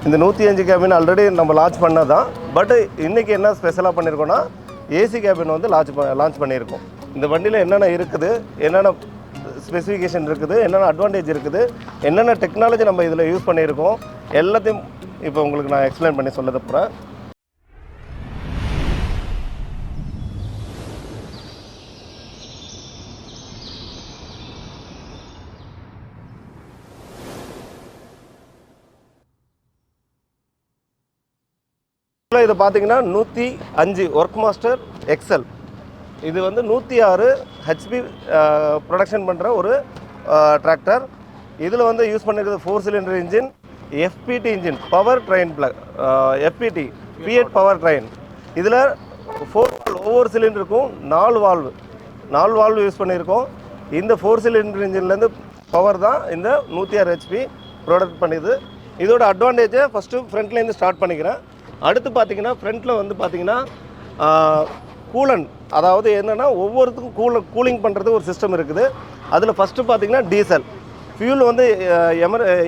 இந்த 105 cabin already நம்ம launch பண்ணதான். பட் இன்றைக்கி என்ன ஸ்பெஷலாக பண்ணியிருக்கோன்னா ஏசி கேபின் வந்து லான்ச் பண்ணியிருக்கோம். இந்த வண்டியில் என்னென்ன இருக்குது, என்னென்ன ஸ்பெசிஃபிகேஷன் இருக்குது, என்னென்ன அட்வான்டேஜ் இருக்குது, என்னென்ன டெக்னாலஜி நம்ம இதில் யூஸ் பண்ணியிருக்கோம் எல்லாத்தையும் இப்போ உங்களுக்கு நான் எக்ஸ்பிளைன் பண்ணி சொல்ல போகிறேன். இது பார்த்தீங்கன்னா 105 ஒர்க் மாஸ்டர் எக்ஸல். இது வந்து 106 ஹெச்பி ப்ரொடக்ஷன் பண்ணுற ஒரு டிராக்டர். இதில் வந்து யூஸ் பண்ணியிருக்கிறது 4 cylinder engine, FPT engine, power train FPT Fiat power train. இதில் 4 ஒவ்வொரு சிலிண்டருக்கும் 4 வால்வு யூஸ் பண்ணியிருக்கோம். இந்த 4 சிலிண்டர் இன்ஜின்லேருந்து பவர் தான் இந்த 106 ஹெச்பி ப்ரொடக்ட் பண்ணிது. இதோட அட்வான்டேஜை ஃபஸ்ட்டு ஃப்ரண்ட்லேருந்து ஸ்டார்ட் பண்ணிக்கிறேன். அடுத்து பார்த்தீங்கன்னா ஃப்ரண்ட்டில் வந்து பார்த்தீங்கன்னா கூலன், அதாவது என்னென்னா ஒவ்வொருத்துக்கும் கூலிங் பண்ணுறது ஒரு சிஸ்டம் இருக்குது. அதில் ஃபஸ்ட்டு பார்த்தீங்கன்னா டீசல் ஃபியூல் வந்து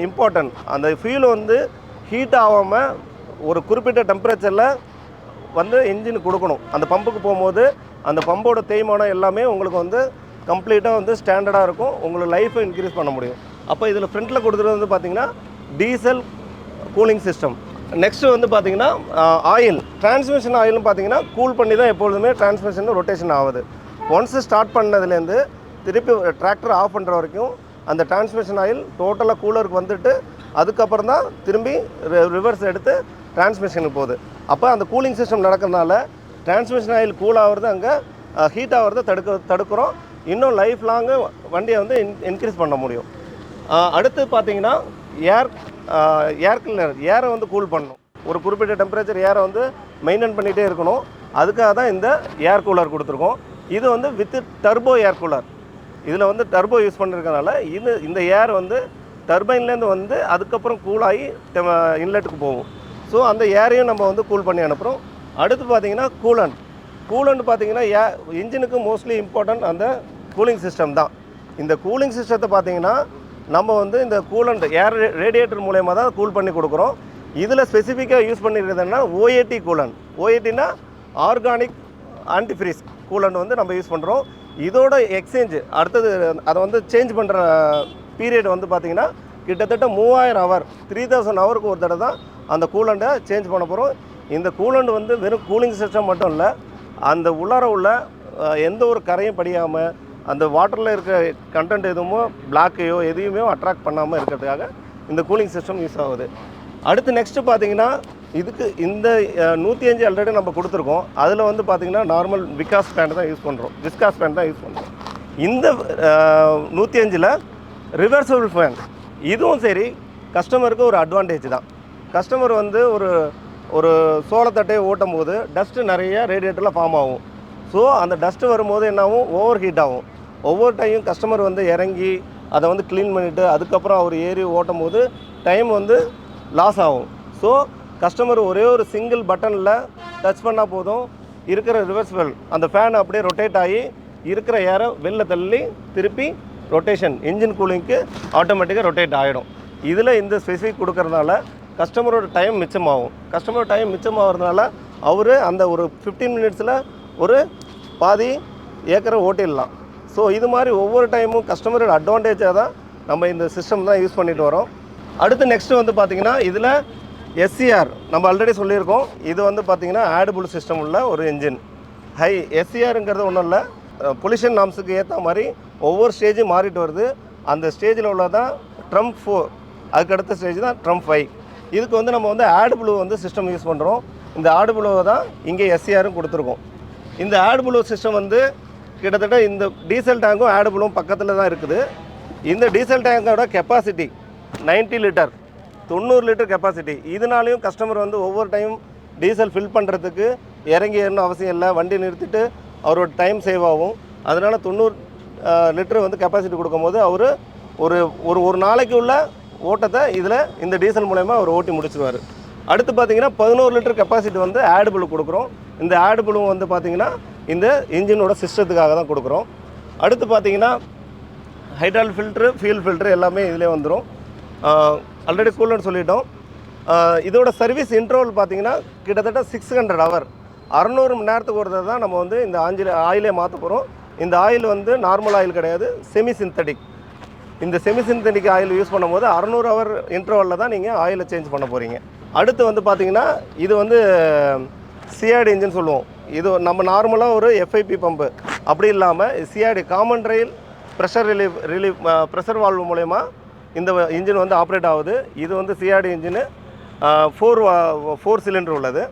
இம்பார்ட்டன்ட். அந்த ஃபியூல் வந்து ஹீட் ஆகாமல் ஒரு குறிப்பிட்ட டெம்பரேச்சரில் வந்து இன்ஜின் கொடுக்கணும். அந்த பம்புக்கு போகும்போது அந்த பம்போட தேய்மானம் எல்லாமே உங்களுக்கு வந்து கம்ப்ளீட்டாக வந்து ஸ்டாண்டர்டாக இருக்கும். உங்களுக்கு லைஃப்பை இன்க்ரீஸ் பண்ண முடியும். அப்போ இதில் ஃப்ரண்ட்டில் கொடுத்துட்டு வந்து பார்த்திங்கன்னா டீசல் கூலிங் சிஸ்டம். நெக்ஸ்ட்டு வந்து பார்த்திங்கன்னா ஆயில், டிரான்ஸ்மிஷன் ஆயில்னு பார்த்திங்கன்னா கூல் பண்ணி தான் எப்பொழுதுமே டிரான்ஸ்மிஷன் ரொட்டேஷன் ஆகுது. ஒன்ஸு ஸ்டார்ட் பண்ணதுலேருந்து திருப்பி டிராக்டர் ஆஃப் பண்ணுற வரைக்கும் அந்த டிரான்ஸ்மிஷன் ஆயில் டோட்டலாக கூலருக்கு வந்துட்டு அதுக்கப்புறம் தான் திரும்பி ரிவர்ஸ் எடுத்து டிரான்ஸ்மிஷனுக்கு போகுது. அப்போ அந்த கூலிங் சிஸ்டம் நடக்கிறதுனால டிரான்ஸ்மிஷன் ஆயில் கூல் ஆகிறது அங்கே ஹீட் ஆகிறத தடுக்கிறோம். இன்னும் லைஃப் லாங்கு வண்டியை வந்து இன்க்ரீஸ் பண்ண முடியும். அடுத்து பார்த்திங்கன்னா ஏர் கிளீனர், ஏரை வந்து கூல் பண்ணணும். ஒரு குறிப்பிட்ட டெம்பரேச்சர் ஏரை வந்து மெயின்டைன் பண்ணிகிட்டே இருக்கணும். அதுக்காக தான் இந்த ஏர் கூலர் கொடுத்துருக்கோம். இது வந்து வித் டர்போ ஏர் கூலர். இதில் வந்து டர்போ யூஸ் பண்ணியிருக்கனால இந்த ஏர் வந்து டர்பைன்லேருந்து வந்து அதுக்கப்புறம் கூலாகி இன்லெட்டுக்கு போகும். ஸோ அந்த ஏரையும் நம்ம வந்து கூல் பண்ணி அனுப்புகிறோம். அடுத்து பார்த்திங்கன்னா கூலண்ட் பார்த்திங்கன்னா இன்ஜினுக்கு மோஸ்ட்லி இம்பார்ட்டன்ட் அந்த கூலிங் சிஸ்டம் தான். இந்த கூலிங் சிஸ்டத்தை பார்த்திங்கன்னா நம்ம வந்து இந்த கூலண்ட் ஏர் ரேடியேட்டர் மூலயமா தான் கூல் பண்ணி கொடுக்குறோம். இதில் ஸ்பெசிஃபிக்காக யூஸ் பண்ணியிருக்கிறதுனா ஓஏடி கூலண்ட். ஓஏடினா ஆர்கானிக் ஆன்டிஃப்ரீஸ் கூலண்ட் வந்து நம்ம யூஸ் பண்ணுறோம். இதோட எக்ஸ்சேஞ்சு அடுத்தது அதை வந்து சேஞ்ச் பண்ணுற பீரியட் வந்து பார்த்திங்கன்னா கிட்டத்தட்ட 3000 ஹவர், 3000 ஹவருக்கு ஒரு தடவை தான் அந்த கூலண்ட்டை சேஞ்ச் பண்ண போகிறோம். இந்த கூலண்ட் வந்து வெறும் கூலிங் சிஸ்டம் மட்டும் இல்லை, அந்த உள்ளார உள்ள எந்த ஒரு கரையும் படியாமல் அந்த வாட்டரில் இருக்கிற கண்டென்ட் எதுவும் பிளாக்கையோ எதையுமே அட்ராக்ட் பண்ணாமல் இருக்கிறதுக்காக இந்த கூலிங் சிஸ்டம் யூஸ் ஆகுது. அடுத்து நெக்ஸ்ட்டு பார்த்திங்கன்னா இதுக்கு இந்த 105 ஆல்ரெடி நம்ம கொடுத்துருக்கோம். அதில் வந்து பார்த்திங்கன்னா நார்மல் விஸ்காஸ் பேண்ட் தான் யூஸ் பண்ணுறோம். இந்த 105ல் ரிவர்சபிள் ஃபேன். இதுவும் சரி கஸ்டமருக்கு ஒரு அட்வான்டேஜ் தான். கஸ்டமர் வந்து ஒரு சோளத்தட்டையை ஓட்டும் போது டஸ்ட்டு நிறைய ரேடியேட்டரில் ஃபார்ம் ஆகும். ஸோ அந்த டஸ்ட்டு வரும்போது என்னாகும், ஓவர் ஹீட் ஆகும். ஒவ்வொரு டைமும் கஸ்டமர் வந்து இறங்கி அதை வந்து க்ளீன் பண்ணிவிட்டு அதுக்கப்புறம் அவர் ஏறி ஓட்டும் போது டைம் வந்து லாஸ் ஆகும். ஸோ கஸ்டமர் ஒரே ஒரு சிங்கிள் பட்டனில் டச் பண்ணால் போதும், இருக்கிற ரிவர்சபிள் அந்த ஃபேன் அப்படியே ரொட்டேட் ஆகி இருக்கிற ஏரை வெளில தள்ளி திருப்பி ரொட்டேஷன் இன்ஜின் கூலிங்க்கு ஆட்டோமேட்டிக்காக ரொட்டேட் ஆகிடும். இதில் இந்த ஸ்பெசிஃபிக் கொடுக்கறதுனால கஸ்டமரோட டைம் மிச்சமாகிறதுனால அவர் அந்த ஒரு 15 மினிட்ஸில் ஒரு பாதி ஏக்கரை ஓட்டிடலாம். ஸோ இது மாதிரி ஒவ்வொரு டைமும் கஸ்டமரோட அட்வான்டேஜாக தான் நம்ம இந்த சிஸ்டம் தான் யூஸ் பண்ணிட்டு வரோம். அடுத்து நெக்ஸ்ட்டு வந்து பார்த்திங்கன்னா இதில் எஸ்சிஆர் நம்ம ஆல்ரெடி சொல்லியிருக்கோம். இது வந்து பார்த்திங்கன்னா ஆடபுள் சிஸ்டம் உள்ள ஒரு இன்ஜின். எஸ்சிஆருங்கிறது ஒன்றும் இல்லை, பொல்யூஷன் நாம்ஸுக்கு ஏற்ற மாதிரி ஒவ்வொரு ஸ்டேஜும் மாறிட்டு வருது. அந்த ஸ்டேஜில் உள்ளதான் ட்ரம்ப் 4, அதுக்கு அடுத்த ஸ்டேஜ் தான் ட்ரம்ப் 5. இதுக்கு வந்து நம்ம வந்து ஆடபுள் வந்து சிஸ்டம் யூஸ் பண்ணுறோம். இந்த ஆடபுளை தான் இங்கே எஸ்சிஆரும் கொடுத்துருக்கோம். இந்த ஆடபுளோ சிஸ்டம் வந்து கிட்டத்தட்ட இந்த டீசல் டேங்கும் ஆடபுளும் பக்கத்தில் தான் இருக்குது. இந்த டீசல் டேங்கோட கெப்பாசிட்டி 90 லிட்டர், 90 லிட்டர் கெப்பாசிட்டி. இதனாலையும் கஸ்டமர் வந்து ஒவ்வொரு டைம் டீசல் ஃபில் பண்ணுறதுக்கு இறங்கி ஏறணும் அவசியம் இல்லை. வண்டி நிறுத்திட்டு அவரோட டைம் சேவ் ஆகும். அதனால் 90 லிட்டர் வந்து கெப்பாசிட்டி கொடுக்கும்போது அவர் ஒரு நாளைக்கு உள்ள ஓட்டத்தை இதில் இந்த டீசல் மூலயமா அவர் ஓட்டி முடிச்சிடுவார். அடுத்து பார்த்திங்கன்னா 11 லிட்டர் கெப்பாசிட்டி வந்து ஆடபுள் கொடுக்குறோம். இந்த ஆடபுளும் வந்து பார்த்திங்கன்னா இந்த இன்ஜினோட சிஸ்டத்துக்காக தான் கொடுக்குறோம். அடுத்து பார்த்திங்கன்னா ஹைட்ராலிக் ஃபில்ட்ரு, ஃபியூல் ஃபில்ட்ரு எல்லாமே இதிலே வந்துடும். ஆல்ரெடி கூலண்ட் சொல்லிட்டோம். இதோட சர்வீஸ் இன்டர்வல் பார்த்தீங்கன்னா கிட்டத்தட்ட 600 ஹவர், 600 மணி நேரத்துக்கு ஒரு தடவை தான் நம்ம வந்து இந்த ஆயிலே மாற்ற போகிறோம். இந்த ஆயில் வந்து நார்மல் ஆயில் கிடையாது, செமி சிந்தட்டிக். இந்த செமி சிந்தட்டிக் ஆயில் யூஸ் பண்ணும்போது 600 ஹவர் இன்டர்வலில் தான் நீங்கள் ஆயிலை சேஞ்ச் பண்ண போகிறீங்க. அடுத்து வந்து பார்த்தீங்கன்னா இது வந்து சிஆர்டி இன்ஜின் சொல்லுவோம். இது நம்ம நார்மலாக ஒரு எஃப்ஐபி பம்பு அப்படி இல்லாமல் CRD common rail pressure valve மூலயமா இந்த இன்ஜின் வந்து ஆப்ரேட் ஆகுது. இது வந்து சிஆர்டி இன்ஜினு 4 சிலிண்டர் உள்ளது.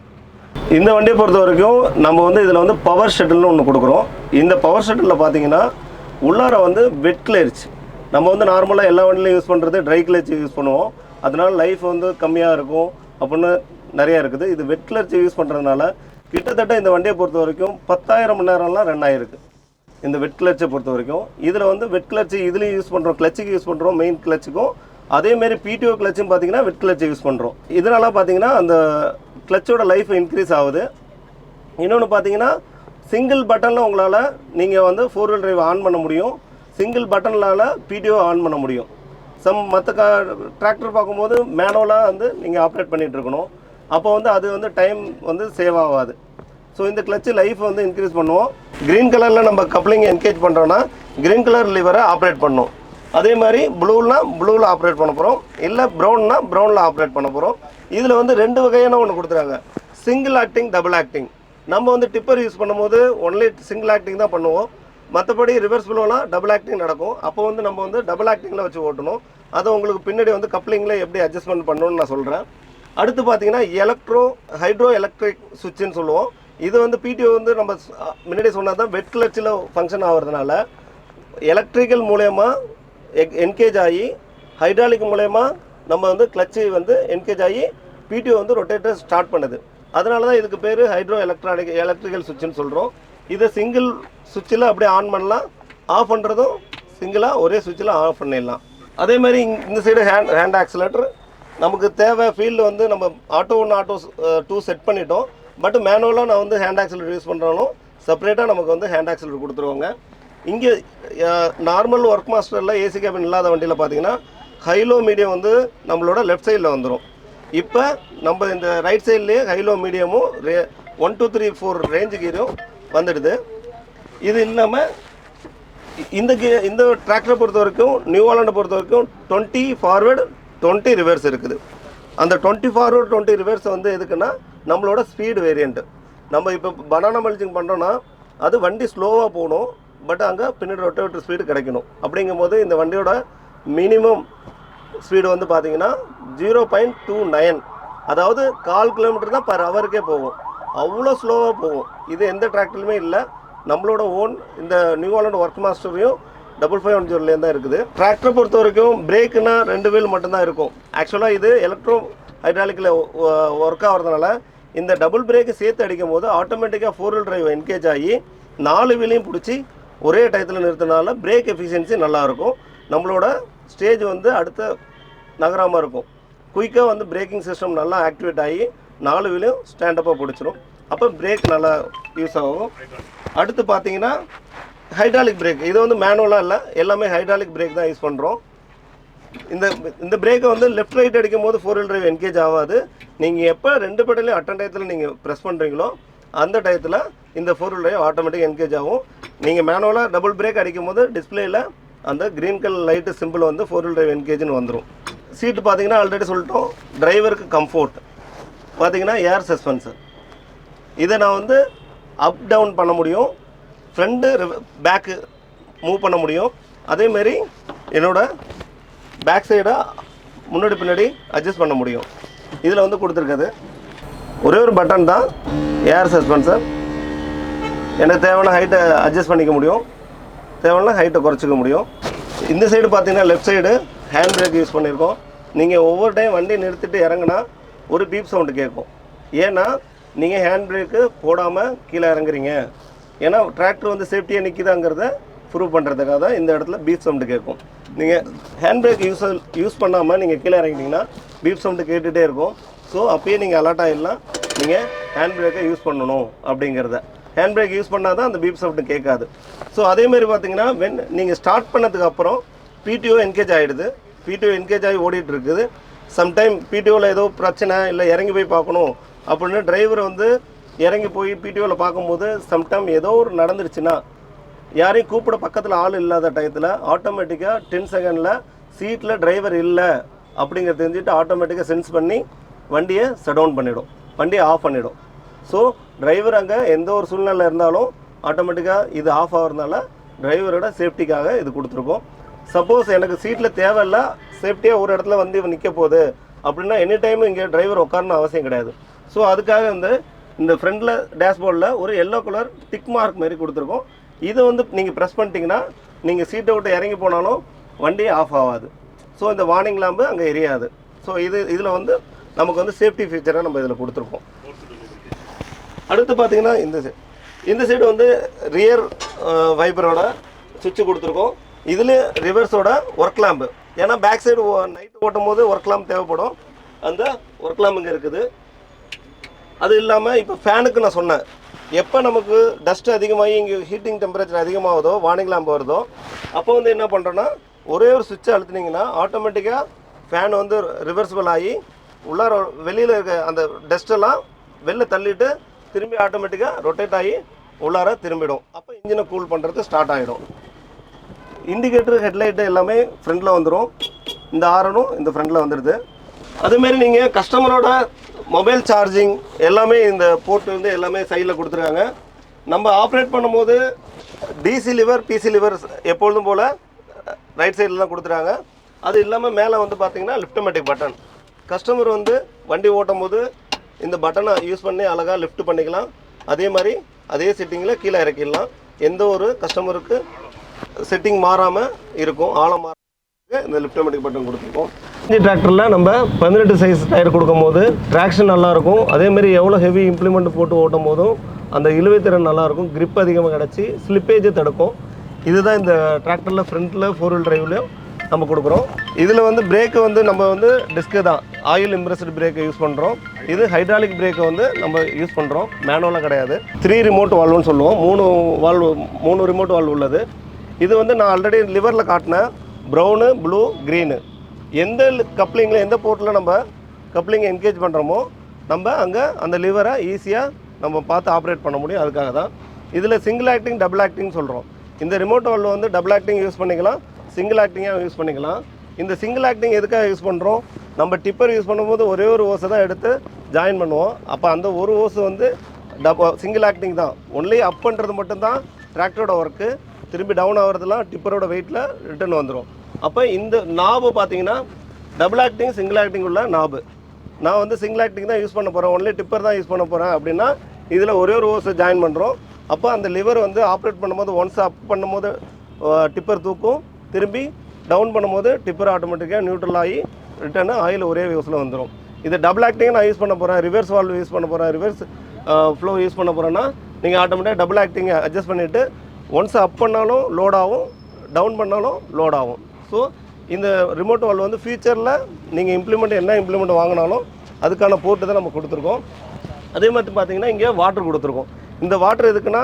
இந்த வண்டியை பொறுத்த வரைக்கும் நம்ம வந்து இதில் வந்து பவர் ஷட்டில்னு ஒன்று கொடுக்குறோம். இந்த பவர் ஷட்டிலில் பார்த்தீங்கன்னா உள்ளார வந்து வெட் கிளர்ச். நம்ம வந்து நார்மலாக எல்லா வண்டியிலையும் யூஸ் பண்ணுறது ட்ரை கிளர்ச் யூஸ் பண்ணுவோம். அதனால லைஃப் வந்து கம்மியாக இருக்கும் அப்படின்னு நிறையா இருக்குது. இது வெட் கிளர்ச் யூஸ் பண்ணுறதுனால கிட்டத்தட்ட இந்த வண்டியை பொறுத்த வரைக்கும் 10,000 மணி நேரம்லாம் ரன் ஆகிருக்கு இந்த வெட் கிளர்ச்சை பொறுத்த வரைக்கும். இதில் வந்து வெட் கிளர்ச்சி இதுலேயும் யூஸ் பண்ணுறோம், கிளச்சுக்கு யூஸ் பண்ணுறோம், மெயின் கிளச்சுக்கும். அதேமாரி பிடிஓ கிளச்சும் பார்த்தீங்கன்னா வெட் கிளச்சை யூஸ் பண்ணுறோம். இதனால பார்த்தீங்கன்னா அந்த கிளச்சோட லைஃப் இன்க்ரீஸ் ஆகுது. இன்னொன்று பார்த்தீங்கன்னா சிங்கிள் பட்டனில் உங்களால் நீங்கள் வந்து 4 வீல் டிரைவ் ஆன் பண்ண முடியும், சிங்கிள் பட்டனால் பிடிஓ ஆன் பண்ண முடியும். மற்ற டிராக்டர் பார்க்கும்போது மேனுவலாக வந்து நீங்கள் ஆப்ரேட் பண்ணிகிட்டு இருக்கணும். அப்போ வந்து அது வந்து டைம் வந்து சேவ் ஆகாது. ஸோ இந்த கிளச்சு லைஃப் வந்து இன்க்ரீஸ் பண்ணுவோம். க்ரீன் கலரில் நம்ம கப்ளிங் என்கேஜ் பண்ணுறோன்னா க்ரீன் கலர் லிவரை ஆப்ரேட் பண்ணணும். அதே மாதிரி ப்ளூவில் ஆப்ரேட் பண்ண போகிறோம், இல்லை ப்ரௌனில் ஆப்ரேட் பண்ண போகிறோம். இதில் வந்து 2 வகையான ஒன்று கொடுத்துருக்காங்க, சிங்கிள் ஆக்டிங், டபுள் ஆக்டிங். நம்ம வந்து டிப்பர் யூஸ் பண்ணும்போது ஒன்லி சிங்கிள் ஆக்டிங் தான் பண்ணுவோம். மற்றபடி ரிவர்ஸ் ஃப்ளோலாம் டபுள் ஆக்டிங் நடக்கும். அப்போ வந்து நம்ம வந்து டபுள் ஆக்டிங்கில் வச்சு ஓட்டணும். அதை உங்களுக்கு பின்னாடி வந்து கப்ளிங்கில் எப்படி அட்ஜஸ்ட்மெண்ட் பண்ணணும்னு நான் சொல்கிறேன். அடுத்து பார்த்தீங்கன்னா ஹைட்ரோ எலக்ட்ரிக் சுவிட்சுன்னு சொல்லுவோம். இது வந்து பிடிஓ வந்து நம்ம முன்னாடி சொன்னால் தான் வெட் கிளச்சில் ஃபங்க்ஷன் ஆகிறதுனால எலக்ட்ரிக்கல் மூலயமா என்கேஜ் ஆகி ஹைட்ராலிக் மூலயமா நம்ம வந்து கிளச்சு வந்து என்கேஜ் ஆகி பிடிஓ வந்து ரொட்டேட்டர் ஸ்டார்ட் பண்ணுது. அதனால தான் இதுக்கு பேர் ஹைட்ரோ எலக்ட்ரிக்கல் சுவிட்சுன்னு சொல்கிறோம். இதை சிங்கிள் சுவிட்சில் அப்படியே ஆன் பண்ணலாம், ஆஃப் பண்ணுறதும் சிங்கிளாக ஒரே சுவிட்சில் ஆஃப் பண்ணிடலாம். அதேமாதிரி இந்த சைடு ஹேண்ட் ஆக்சிலேட்டர் நமக்கு தேவை. ஃபீல்டு வந்து நம்ம ஆட்டோ 1 ஆட்டோ 2 செட் பண்ணிட்டோம். பட் மேனுவலாக நான் வந்து ஹேண்ட் ஆக்சிலேட்டர் யூஸ் பண்ணுறாலும் செப்பரேட்டாக நமக்கு வந்து ஹேண்ட் ஆக்சிலேட்டர் கொடுத்துருவாங்க. இங்கே நார்மல் ஒர்க் மாஸ்டரில் ஏசி கேபின் இல்லாத வண்டியில் பார்த்தீங்கன்னா ஹைலோ மீடியம் வந்து நம்மளோட லெஃப்ட் சைடில் வந்துடும். இப்போ நம்ம இந்த ரைட் சைட்லேயே ஹைலோ மீடியமும் 1 2 3 4 ரேஞ்சு கீரும் வந்துடுது. இது இல்லாமல் இந்த டிராக்டரை பொறுத்த வரைக்கும், நியூ ஹாலண்டை பொறுத்த வரைக்கும் 20 ஃபார்வேர்டு 20 ரிவர்ஸ் இருக்குது. அந்த 20 ஃபார்வேர்டு 20 ரிவர்ஸ் வந்து எதுக்குன்னா நம்மளோட ஸ்பீடு வேரியண்ட்டு. நம்ம இப்போ பனானா மல்ச்சிங் பண்ணுறோன்னா அது வண்டி ஸ்லோவாக போகணும், பட் அங்கே பின்னாடி ரொட்டேட்டர் ஸ்பீடு கிடைக்கணும். அப்படிங்கும்போது இந்த வண்டியோட மினிமம் ஸ்பீடு வந்து பார்த்தீங்கன்னா 0.29, அதாவது 1/4 கிலோமீட்டர் தான் பர் ஹவருக்கே போகும். அவ்வளோ ஸ்லோவாக போகும். இது எந்த டிராக்டர்லையுமே இல்லை. நம்மளோட ஓன் இந்த நியூ ஹாலண்ட் ஒர்க் மாஸ்டரையும் 550 தான் இருக்குது. டிராக்டரை பொறுத்த வரைக்கும் பிரேக்குன்னா 2 வீல் மட்டும்தான் இருக்கும். ஆக்சுவலாக இது எலக்ட்ரோ ஹைட்ராலிக்கில் ஒர்க் ஆகிறதுனால இந்த டபுள் பிரேக்கு சேர்த்து அடிக்கும் போது ஆட்டோமேட்டிக்காக 4 வீல் டிரைவ் என்கேஜ் ஆகி 4 வீலையும் பிடிச்சி ஒரே டயத்தில் நிறுத்தினால பிரேக் எஃபிஷியன்சி நல்லாயிருக்கும். நம்மளோட ஸ்டேஜ் வந்து அடுத்த நகராமல் இருக்கும். குயிக்காக வந்து பிரேக்கிங் சிஸ்டம் நல்லா ஆக்டிவேட் ஆகி 4 வீலையும் ஸ்டாண்டப்பாக பிடிச்சிரும். அப்போ பிரேக் நல்லா யூஸ் ஆகும். அடுத்து பார்த்தீங்கன்னா ஹைட்ராலிக் பிரேக். இது வந்து மேனுவலாக இல்லை, எல்லாமே ஹைட்ராலிக் பிரேக் தான் யூஸ் பண்ணுறோம். இந்த பிரேக்கை வந்து லெஃப்ட் ரைட் அடிக்கும் போது 4 வீல் டிரைவ் என்கேஜ் ஆகாது. நீங்கள் எப்போ 2 பெடலையும் அட்டன் டயத்தில் நீங்கள் ப்ரெஸ் பண்ணுறீங்களோ அந்த டயத்தில் இந்த 4 வீல் டிரைவ் ஆட்டோமேட்டிக் என்கேஜ் ஆகும். நீங்கள் மேனுவலாக டபுள் பிரேக் அடிக்கும் போது டிஸ்பிளேயில் அந்த க்ரீன் கலர் லைட்டு சிம்பிள் வந்து 4 வீல் டிரைவ் என்கேஜ்னு வந்துடும். சீட்டு பார்த்தீங்கன்னா ஆல்ரெடி சொல்லிட்டோம். டிரைவருக்கு கம்ஃபோர்ட் பார்த்தீங்கன்னா ஏர் சஸ்பென்சர். இதை நான் வந்து அப் டவுன் பண்ண முடியும், ஃப்ரண்ட்டு பேக்கு மூவ் பண்ண முடியும். அதேமாரி என்னோடய பேக் சைடை முன்னாடி பின்னாடி அட்ஜஸ்ட் பண்ண முடியும். இதில் வந்து கொடுத்துருக்குது ஒரே ஒரு பட்டன் தான், ஏர் சஸ்பென்சர். எனக்கு தேவையான ஹைட்டை அட்ஜஸ்ட் பண்ணிக்க முடியும், தேவையான ஹைட்டை குறைச்சிக்க முடியும். இந்த சைடு பார்த்தீங்கன்னா left side hand brake use பண்ணியிருக்கோம். நீங்கள் ஒவ்வொரு டைம் வண்டி நிறுத்திட்டு இறங்குனா ஒரு பீப் சவுண்டு கேட்கும். ஏன்னா நீங்கள் ஹேண்ட் பிரேக்கு போடாமல் கீழே இறங்குறீங்க. ஏன்னா டிராக்டர் வந்து சேஃப்டியாக நிற்கிதாங்கிறத ப்ரூவ் பண்ணுறதுக்காக தான் இந்த இடத்துல பீப் சவுண்டு கேட்கும். நீங்கள் ஹேண்ட் பிரேக் யூஸ் பண்ணாமல் நீங்கள் கீழே இறங்கிட்டிங்கன்னா பீப் சவுண்டு கேட்டுகிட்டே இருக்கும். ஸோ அப்பயே நீங்கள் அலர்ட் ஆகிடலாம், நீங்கள் ஹேண்ட் பிரேக்கை யூஸ் பண்ணணும் அப்படிங்கிறத. ஹேண்ட் பிரேக் யூஸ் பண்ணால் தான் அந்த பீப் சவுண்டு கேட்காது. ஸோ அதேமாதிரி பார்த்தீங்கன்னா நீங்கள் ஸ்டார்ட் பண்ணதுக்கு அப்புறம் பிடிஓ என்கேஜ் ஆகிடுது. பிடிஓ என்கேஜ் ஆகி ஓடிட்டு இருக்குது. சம்டைம் பிடிஓவில் ஏதோ பிரச்சனை இல்லை இறங்கி போய் பார்க்கணும் அப்படின்னு டிரைவர் வந்து இறங்கி போய் பிடிஓவில் பார்க்கும்போது சம்டைம் ஏதோ ஒரு நடந்துருச்சுன்னா யாரையும் கூப்பிட பக்கத்தில் ஆள் இல்லாத டயத்தில் ஆட்டோமேட்டிக்காக 10 செகண்டில் சீட்டில் டிரைவர் இல்லை அப்படிங்கிறத தெரிஞ்சுட்டு ஆட்டோமேட்டிக்காக சென்ஸ் பண்ணி வண்டியை ஷட் டவுன் பண்ணிவிடும், வண்டியை ஆஃப் பண்ணிவிடும். ஸோ டிரைவர் அங்கே எந்த ஒரு சூழ்நிலை இருந்தாலும் ஆட்டோமேட்டிக்காக இது ஆஃப் ஆகிறதுனால டிரைவரோட சேஃப்டிக்காக இது கொடுத்துருக்கோம். சப்போஸ் எனக்கு சீட்டில் தேவையில்லை, சேஃப்டியாக ஒரு இடத்துல வந்து நிற்க போகுது அப்படின்னா எனி டைம் இங்கே டிரைவர் உட்காரணும் அவசியம் கிடையாது. ஸோ அதுக்காக வந்து இந்த ஃப்ரண்டில் டேஷ்போர்டில் ஒரு எல்லோ கலர் டிக் மார்க் மாதிரி கொடுத்துருக்கோம். இது வந்து நீங்கள் ப்ரெஸ் பண்ணிட்டீங்கன்னா நீங்கள் சீட்டை விட்டு இறங்கி போனாலும் வண்டி ஆஃப் ஆகாது. ஸோ இந்த வார்னிங் லாம்பு அங்கே எரியாது. ஸோ இதில் வந்து நமக்கு வந்து சேஃப்டி ஃபீச்சராக நம்ம இதில் கொடுத்துருக்கோம். அடுத்து பார்த்தீங்கன்னா இந்த சைடு வந்து ரியர் வைப்பரோட சுவிட்சு கொடுத்துருக்கோம். இதில் ரிவர்ஸோட ஒர்க் லேம்பு, ஏன்னா பேக் சைடு நைட் ஓட்டும் போது ஒர்க் லேம்ப் தேவைப்படும், அந்த ஒர்க் லேம்ப் இங்கே இருக்குது. அது இல்லாமல் இப்போ ஃபேனுக்கு நான் சொன்னேன், எப்போ நமக்கு டஸ்ட் அதிகமாகி இங்கே ஹீட்டிங் டெம்பரேச்சர் அதிகமாகுதோ வார்னிங் லேம்ப் வருதோ அப்போ வந்து என்ன பண்ணுறோன்னா ஒரே ஒரு சுவிட்சை அழுத்தினீங்கன்னா ஆட்டோமேட்டிக்காக ஃபேன் வந்து ரிவர்சிபிள் ஆகி உள்ளார வெளியில் இருக்க அந்த டஸ்ட்டெல்லாம் வெளில தள்ளிட்டு திரும்பி ஆட்டோமேட்டிக்காக ரொட்டேட் ஆகி உள்ளார திரும்பிடும். அப்போ இன்ஜினை கூல் பண்ணுறது ஸ்டார்ட் ஆகிடும். இண்டிகேட்டர் ஹெட்லைட்டு எல்லாமே ஃப்ரண்டில் வந்துடும். இந்த ஆரனும் இந்த ஃப்ரண்டில் வந்துடுது. அதுமாரி நீங்கள் கஸ்டமரோட மொபைல் சார்ஜிங் எல்லாமே இந்த போர்ட் வந்து எல்லாமே சைடில் கொடுத்துருக்காங்க. நம்ம ஆப்ரேட் பண்ணும்போது டிசி லிவர் பிசி லிவர் எப்பொழுதும் போல் ரைட் சைடில் தான் கொடுத்துருக்காங்க. அது இல்லாமல் மேலே வந்து பார்த்திங்கன்னா லிஃப்டமேட்டிக் பட்டன், கஸ்டமர் வந்து வண்டி ஓட்டும் போது இந்த பட்டனை யூஸ் பண்ணி அழகாக லிஃப்ட் பண்ணிக்கலாம். அதே மாதிரி அதே செட்டிங்கில் கீழே இறக்கிடலாம். எந்த ஒரு கஸ்டமருக்கு செட்டிங் மாறாமல் இருக்கும், ஆழம் மாறாமல் இந்த லிஃப்டமேட்டிக் பட்டன் கொடுத்துருக்கோம். இந்த டிராக்டரில் நம்ம 18 சைஸ் டயர் கொடுக்கும்போது ட்ராக்ஷன் நல்லாயிருக்கும். அதேமாரி எவ்வளோ ஹெவி இம்ப்ளிமெண்ட் போட்டு ஓட்டும் போதும் அந்த இழுவைத்திறன் நல்லாயிருக்கும், கிரிப் அதிகமாக கிடச்சி ஸ்லிப்பேஜை தடுக்கும். இதுதான் இந்த டிராக்டரில் ஃப்ரண்ட்டில் 4 வீல் டிரைவ்லேயும் நம்ம கொடுக்குறோம். இதில் வந்து பிரேக்கு வந்து நம்ம வந்து டிஸ்க்கு தான் ஆயில் இம்ப்ரெஸ்டு பிரேக்கை யூஸ் பண்ணுறோம். இது ஹைட்ராலிக் பிரேக்கை வந்து நம்ம யூஸ் பண்ணுறோம், மேனுவலாக கிடையாது. 3 ரிமோட் வால்வுன்னு சொல்லுவோம், 3 ரிமோட் வால்வு உள்ளது. இது வந்து நான் ஆல்ரெடி லிவரில் காட்டினேன், ப்ரௌனு ப்ளூ க்ரீனு. எந்த கப்ளிங்கில் எந்த போர்ட்டில் நம்ம கப்ளிங்கை என்கேஜ் பண்ணுறோமோ நம்ம அங்கே அந்த லிவரை ஈஸியாக நம்ம பார்த்து ஆப்ரேட் பண்ண முடியும். அதுக்காக தான் இதில் சிங்கிள் ஆக்டிங் டபுள் ஆக்டிங் சொல்கிறோம். இந்த ரிமோட் வால்வு வந்து டபுள் ஆக்டிங் யூஸ் பண்ணிக்கலாம், சிங்கிள் ஆக்டிங்காக யூஸ் பண்ணிக்கலாம். இந்த சிங்கிள் ஆக்டிங் எதுக்காக யூஸ் பண்ணுறோம், நம்ம டிப்பர் யூஸ் பண்ணும்போது ஒரே ஒரு ஓஸை தான் எடுத்து ஜாயின் பண்ணுவோம். அப்போ அந்த ஒரு ஓஸு வந்து சிங்கிள் ஆக்டிங் தான். ஒன்லி அப் பண்ணுறது மட்டும்தான் டிராக்டரோட ஒர்க்கு, திரும்பி டவுன் ஆகிறதுலாம் டிப்பரோட வெயிட்டில் ரிட்டர்ன் வந்துடும். அப்போ இந்த நாபு பார்த்தீங்கன்னா டபுள் ஆக்டிங் சிங்கிள் ஆக்டிங் உள்ள நாபு. நான் வந்து சிங்கிள் ஆக்டிங் தான் யூஸ் பண்ண போகிறேன், ஒன்லி டிப்பர் தான் யூஸ் பண்ண போகிறேன் அப்படின்னா இதில் ஒரே ஒரு ஓஸை ஜாயின் பண்ணுறோம். அப்போ அந்த லிவர் வந்து ஆப்ரேட் பண்ணும்போது ஒன்ஸ் அப் பண்ணும்போது டிப்பர் தூக்கும், திரும்பி டவுன் பண்ணும்போது டிப்பர் ஆட்டோமேட்டிக்காக நியூட்ரல் ஆகி ரிட்டர்னு ஆயில் ஒரே யூஸில் வந்துடும். இது டபுள் ஆக்டிங் நான் யூஸ் பண்ண போகிறேன், ரிவர்ஸ் வால்வ் யூஸ் பண்ண போகிறேன், ரிவர்ஸ் ஃப்ளோ யூஸ் பண்ண போகிறேன்னா நீங்கள் ஆட்டோமேட்டிக்காக டபுள் ஆக்டிங்கை அட்ஜஸ்ட் பண்ணிவிட்டு ஒன்ஸ் அப் பண்ணாலும் லோட் ஆகும், டவுன் பண்ணாலும் லோட் ஆகும். ஸோ இந்த ரிமோட் வால்வ் வந்து ஃபியூச்சரில் நீங்கள் என்ன இம்ப்ளிமெண்ட் வாங்கினாலும் அதுக்கான போர்ட்டு தான் நம்ம கொடுத்துருக்கோம். அதே மாதிரி பார்த்தீங்கன்னா இங்கே வாட்டர் கொடுத்துருக்கோம். இந்த வாட்டர் எதுக்குன்னா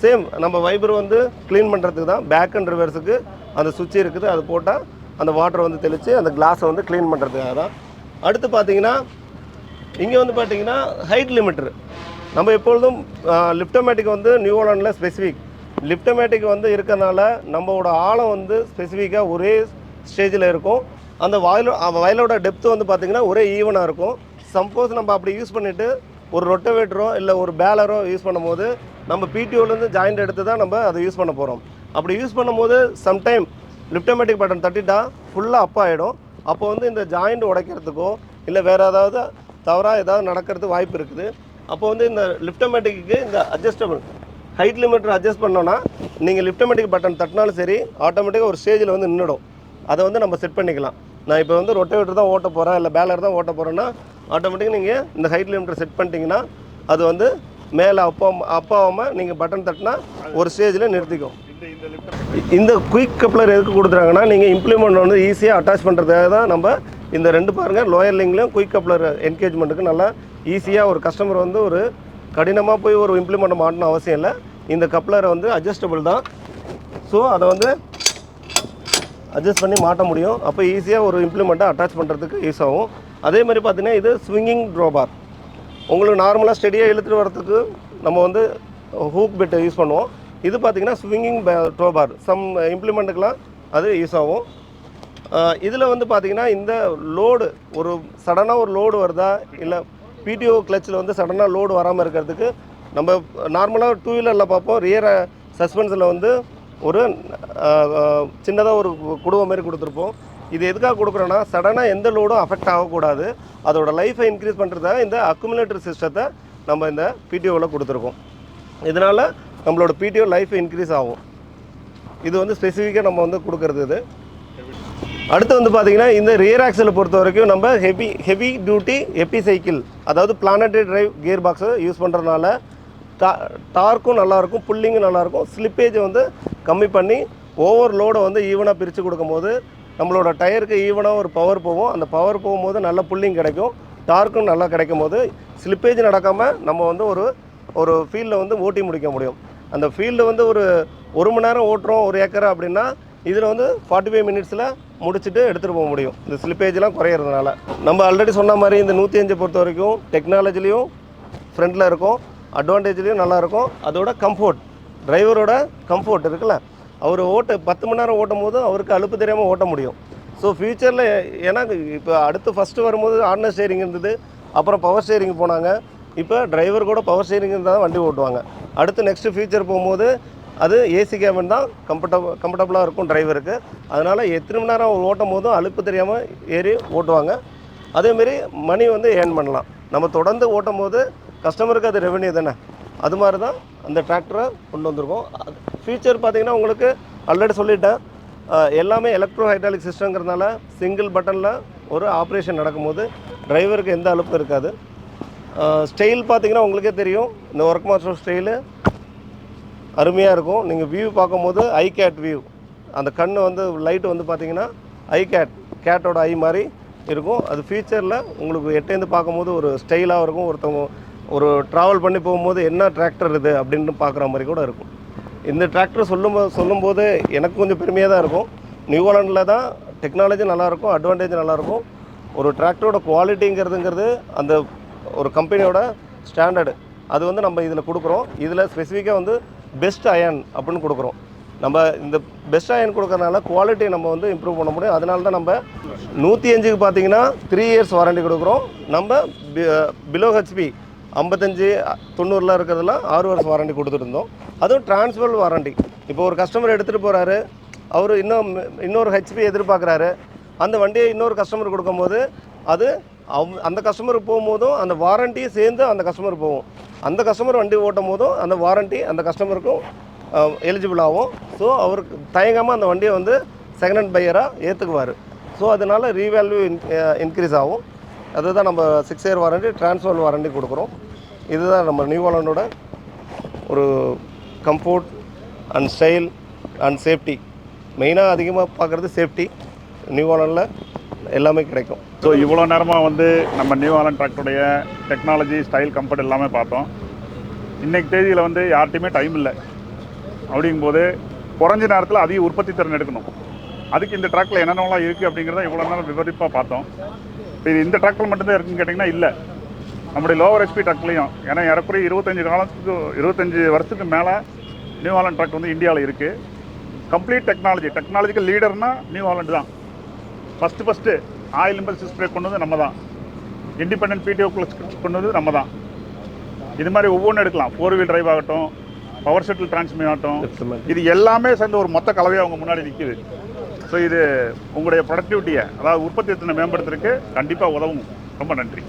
சேம் நம்ம வைபர் வந்து க்ளீன் பண்ணுறதுக்கு தான், பேக் அண்ட் ரிவர்ஸுக்கு அந்த சுவிட்ச் இருக்குது, அது போட்டால் அந்த வாட்டரை வந்து தெளித்து அந்த கிளாஸை வந்து க்ளீன் பண்ணுறதுக்காக தான். அடுத்து பார்த்தீங்கன்னா இங்கே வந்து பார்த்தீங்கன்னா ஹைட் லிமிட்டர். நம்ம எப்பொழுதும் லிஃப்டமேட்டிக் வந்து நியூ ஹாலண்டில் ஸ்பெசிஃபிக் லிஃப்டமேட்டிக் வந்து இருக்கிறனால நம்மளோட ஆழம் வந்து ஸ்பெசிஃபிக்காக ஒரே ஸ்டேஜில் இருக்கும். அந்த வயலோட டெப்த்து வந்து பார்த்திங்கன்னா ஒரே ஈவனாக இருக்கும். சப்போஸ் நம்ம அப்படி யூஸ் பண்ணிவிட்டு ஒரு ரொட்டவேட்டரோ இல்லை ஒரு பேலரோ யூஸ் பண்ணும்போது நம்ம பிடிஓலேருந்து ஜாயிண்ட் எடுத்து தான் நம்ம அதை யூஸ் பண்ண போகிறோம். அப்படி யூஸ் பண்ணும்போது சம்டைம் லிஃப்டமேட்டிக் பட்டன் தட்டிட்டா ஃபுல்லாக அப் ஆகிடும். அப்போ வந்து இந்த ஜாயிண்ட் உடைக்கிறதுக்கோ இல்லை வேறு ஏதாவது தவறாக ஏதாவது நடக்கிறதுக்கு வாய்ப்பு இருக்குது. அப்போ வந்து இந்த லிஃப்டமேட்டிக்கு இந்த அட்ஜஸ்டபிள் ஹைட் லிமிட்டர் அட்ஜஸ்ட் பண்ணோன்னா நீங்கள் லிஃப்டமேட்டிக் பட்டன் தட்டினாலும் சரி ஆட்டோமேட்டிக்காக ஒரு ஸ்டேஜில் வந்து நின்றுடும். அதை வந்து நம்ம செட் பண்ணிக்கலாம். நான் இப்போ வந்து ரொட்டேட்டர் தான் ஓட்ட போகிறேன் இல்லை பேலர் தான் ஓட்ட போகிறேன்னா ஆட்டோமேட்டிக்காக நீங்கள் இந்த ஹைட் லிமிட்டர் செட் பண்ணிட்டீங்கன்னா அது வந்து மேலே அப்பாவாமல் நீங்கள் பட்டன் தட்டினா ஒரு ஸ்டேஜில் நிறுத்திக்கும். இந்த குயிக் கப்ளர் எதுக்கு கொடுத்துறாங்கன்னா நீங்கள் இம்ப்ளிமெண்ட் வந்து ஈஸியாக அட்டாச் பண்ணுறதுக்காக தான் நம்ம இந்த ரெண்டு பாருங்கள் லோயர் லிங்க்லையும் குயிக் கப்ளர் என்கேஜ்மெண்ட்டுக்கு நல்லா ஈஸியாக ஒரு கஸ்டமர் வந்து ஒரு கடினமாக போய் ஒரு இம்ப்ளிமெண்ட் மாட்டணும் அவசியம் இல்லை. இந்த கப்ளரை வந்து அட்ஜஸ்டபிள் தான். ஸோ அதை வந்து அட்ஜஸ்ட் பண்ணி மாட்ட முடியும். அப்போ ஈஸியாக ஒரு இம்ப்ளிமெண்ட்டை அட்டாச் பண்ணுறதுக்கு யூஸ் ஆகும். அதே மாதிரி பார்த்தீங்கன்னா இது ஸ்விங்கிங் ட்ரோபார். உங்களுக்கு நார்மலாக ஸ்டெடியாக இழுத்துட்டு வரதுக்கு நம்ம வந்து ஹூக் பெட்டை யூஸ் பண்ணுவோம். இது பார்த்திங்கன்னா ஸ்விங்கிங் ட்ரோபார். சம் இம்ப்ளிமெண்ட்டுக்கெலாம் அது யூஸ் ஆகும். இதில் வந்து பார்த்திங்கன்னா இந்த லோடு ஒரு சடனாக ஒரு லோடு வருதா, இல்லை பிடிஓ கிளச்சில் வந்து சடனாக லோடு வராமல் இருக்கிறதுக்கு நம்ம நார்மலாக டூ வீலரில் பார்ப்போம். ரியர் சஸ்பென்ஸில் வந்து ஒரு சின்னதாக ஒரு குடுவை மாதிரி கொடுத்துருப்போம். இது எதுக்காக கொடுக்குறோன்னா சடனாக எந்த லோடும் அஃபெக்ட் ஆகக்கூடாது. அதோட லைஃப்பை இன்க்ரீஸ் பண்ணுறதுக்காக இந்த அக்குமுலேட்டர் சிஸ்டத்தை நம்ம இந்த பிடிஓவில் கொடுத்துருக்கோம். இதனால் நம்மளோட பிடிஓ லைஃப் இன்க்ரீஸ் ஆகும். இது வந்து ஸ்பெசிஃபிக்காக நம்ம வந்து கொடுக்குறது. இது அடுத்து வந்து பார்த்திங்கன்னா இந்த ரியர் ஆக்சலை பொறுத்த வரைக்கும் நம்ம ஹெவி டியூட்டி எப்பி சைக்கிள், அதாவது பிளானட்டரி டிரைவ் கியர் பாக்ஸை யூஸ் பண்ணுறதுனால டார்க்கும் நல்லாயிருக்கும், புல்லிங்கும் நல்லாயிருக்கும். ஸ்லிப்பேஜை வந்து கம்மி பண்ணி ஓவர் லோடை வந்து ஈவனாக பிரித்து கொடுக்கும்போது நம்மளோட டயருக்கு ஈவனாக ஒரு பவர் போகும். அந்த பவர் போகும்போது நல்ல புல்லிங் கிடைக்கும், டார்க்கும் நல்லா கிடைக்கும் போது ஸ்லிப்பேஜ் நடக்காமல் நம்ம வந்து ஒரு ஃபீல்டில் வந்து ஓட்டி முடிக்க முடியும். அந்த ஃபீல்டு வந்து ஒரு மணி நேரம் ஓட்டுறோம் ஒரு ஏக்கர் அப்படின்னா இதில் வந்து 45 மினிட்ஸில் முடிச்சுட்டு எடுத்துகிட்டு போக முடியும், இந்த ஸ்லிப்பேஜ்லாம் குறையிறதுனால. நம்ம ஆல்ரெடி சொன்ன மாதிரி இந்த 105 பொறுத்த வரைக்கும் டெக்னாலஜிலையும் ஃப்ரண்ட்டில் இருக்கும், அட்வான்டேஜ்லேயும் நல்லாயிருக்கும். அதோட கம்ஃபோர்ட், டிரைவரோட கம்ஃபோர்ட் இருக்குல்ல, அவர் 10 மணி நேரம் ஓட்டும் போது அவருக்கு அலுப்பு தெரியாமல் ஓட்ட முடியும். ஸோ ஃப்யூச்சரில் ஏன்னா இப்போ அடுத்து ஃபஸ்ட்டு வரும்போது ஆர்டினர் ஸ்டேரிங் இருந்தது, அப்புறம் பவர் ஸ்டேரிங் போனாங்க. இப்போ டிரைவர் கூட பவர் ஸ்டேரிங் இருந்தால் தான் வண்டி ஓட்டுவாங்க. அடுத்து நெக்ஸ்ட்டு ஃபியூச்சர் போகும்போது அது ஏசி கேபின் தான் கம்ஃபர்டபுளாக இருக்கும் டிரைவருக்கு. அதனால் எத்தனை மணி நேரம் ஓட்டும் போதும் அலுப்பு தெரியாமல் ஏறி ஓட்டுவாங்க. அதேமாரி மணி வந்து ஏர்ன் பண்ணலாம். நம்ம தொடர்ந்து ஓட்டும் போது கஸ்டமருக்கு அது ரெவென்யூ தானே. அது மாதிரி தான் அந்த டிராக்டரை கொண்டு வந்திருக்கோம். ஃபியூச்சர் பார்த்திங்கன்னா உங்களுக்கு ஆல்ரெடி சொல்லிட்டேன், எல்லாமே எலக்ட்ரோ ஹைட்ராலிக் சிஸ்டங்கிறதுனால சிங்கிள் பட்டனில் ஒரு ஆப்ரேஷன் நடக்கும்போது டிரைவருக்கு எந்த அலுப்பும் இருக்காது. ஸ்டைல் பார்த்திங்கன்னா உங்களுக்கே தெரியும், இந்த ஒர்க் மாஸ்டர் ஸ்டைலு அருமையாக இருக்கும். நீங்கள் வியூ பார்க்கும்போது ஐ கேட் வியூ, அந்த கண் வந்து லைட்டு வந்து பார்த்திங்கன்னா கேட்டோட ஐ மாதிரி இருக்கும். அது ஃபியூச்சரில் உங்களுக்கு எட்டேருந்து பார்க்கும்போது ஒரு ஸ்டைலாக இருக்கும். ஒருத்தவங்க ஒரு ட்ராவல் பண்ணி போகும்போது என்ன டிராக்டர் இது அப்படின்னு பார்க்குற மாதிரி கூட இருக்கும். இந்த டிராக்டர் சொல்லும்போது எனக்கு கொஞ்சம் பெருமையாக தான் இருக்கும். நியூ ஹாலண்டில் தான் டெக்னாலஜி நல்லாயிருக்கும், அட்வான்டேஜ் நல்லாயிருக்கும். ஒரு டிராக்டரோட குவாலிட்டிங்கிறதுங்கிறது அந்த ஒரு கம்பெனியோட ஸ்டாண்டர்டு, அது வந்து நம்ம இதில் கொடுக்குறோம். இதில் ஸ்பெசிஃபிக்காக வந்து பெஸ்ட் அயன் அப்படின்னு கொடுக்குறோம். நம்ம இந்த பெஸ்ட் அயன் கொடுக்கறதுனால குவாலிட்டியை நம்ம வந்து இம்ப்ரூவ் பண்ண முடியும். அதனால தான் நம்ம 105க்கு பார்த்தீங்கன்னா 3 இயர்ஸ் வாரண்டி கொடுக்குறோம். நம்ம பிலோ ஹெச்பி 55-90 இருக்கிறதுலாம் 6 வருஷம் வாரண்டி கொடுத்துருந்தோம். அதுவும் டிரான்ஸ்ஃபர் வாரண்டி. இப்போ ஒரு கஸ்டமர் எடுத்துகிட்டு போகிறாரு, அவர் இன்னொரு ஹெச்பி எதிர்பார்க்குறாரு, அந்த வண்டியை இன்னொரு கஸ்டமர் கொடுக்கும்போது அது அந்த கஸ்டமருக்கு போகும்போதும் அந்த வாரண்ட்டி சேர்ந்து அந்த கஸ்டமர் போகும். அந்த கஸ்டமர் வண்டி ஓட்டும் போதும் அந்த வாரண்ட்டி அந்த கஸ்டமருக்கும் எலிஜிபிள் ஆகும். ஸோ அவருக்கு தயங்காமல் அந்த வண்டியை வந்து செகண்ட் ஹேண்ட் பையராக ஏற்றுக்குவார். ஸோ அதனால் ரீவேல்யூ இன்க்ரீஸ் ஆகும். அதுதான் நம்ம 6 இயர் வாரண்டி, டிரான்ஸ்ஃபர் வாரண்டி கொடுக்குறோம். இதுதான் நம்ம நியூ ஹாலண்டோட ஒரு comfort and style and safety. மெயினாக அதிகமாக பார்க்குறது சேஃப்டி. நியூ ஹாலண்டில் எல்லாமே கிடைக்கும். ஸோ இவ்வளோ நேரமாக வந்து நம்ம நியூ ஹாலண்ட் டிராக்டருடைய டெக்னாலஜி, ஸ்டைல், கம்ஃபர்ட் எல்லாமே பார்த்தோம். இன்றைக்கு தேதியில் வந்து யார்ட்டையுமே டைம் இல்லை. அப்படிங்கும்போது குறைஞ்ச நேரத்தில் அதிக உற்பத்தி திறன் எடுக்கணும். அதுக்கு இந்த டிராக்டரில் என்னென்னலாம் இருக்குது அப்படிங்கிறத இவ்வளோ நேரம் விவரிப்பாக பார்த்தோம். இது இந்த டிராக்டர் மட்டும்தான் இருக்குன்னு கேட்டிங்கன்னா இல்லை, நம்முடைய லோவர் ஹெச்பி டிராக்டர்லையும். ஏன்னா ஏறக்குறைய 25 வருஷத்துக்கு மேலே நியூ ஹாலண்ட் டிராக்டர் வந்து இந்தியாவில் இருக்குது. கம்ப்ளீட் டெக்னாலஜிக்கல் லீடர்னால் நியூ ஹாலண்ட் தான். ஃபஸ்ட்டு ஆயில் இம்பல்ஸ் ஸ்ப்ரேக் கொண்டு வந்து நம்ம தான். இண்டிபெண்டன்ட் பிடிஓ கிளச் கொண்டு வந்து நம்ம தான். இது மாதிரி ஒவ்வொன்றும் எடுக்கலாம். 4 வீல் டிரைவ் ஆகட்டும், பவர் ஷட்டில் டிரான்ஸ்மிஷன் ஆகட்டும், இது எல்லாமே சேர்ந்து ஒரு மொத்த கலவையாக அவங்க முன்னாடி நிற்கிது. ஸோ இது உங்களுடைய ப்ரொடக்டிவிட்டியை, அதாவது உற்பத்தி திறனை மேம்படுத்துறதுக்கு கண்டிப்பாக உதவும். ரொம்ப நன்றி.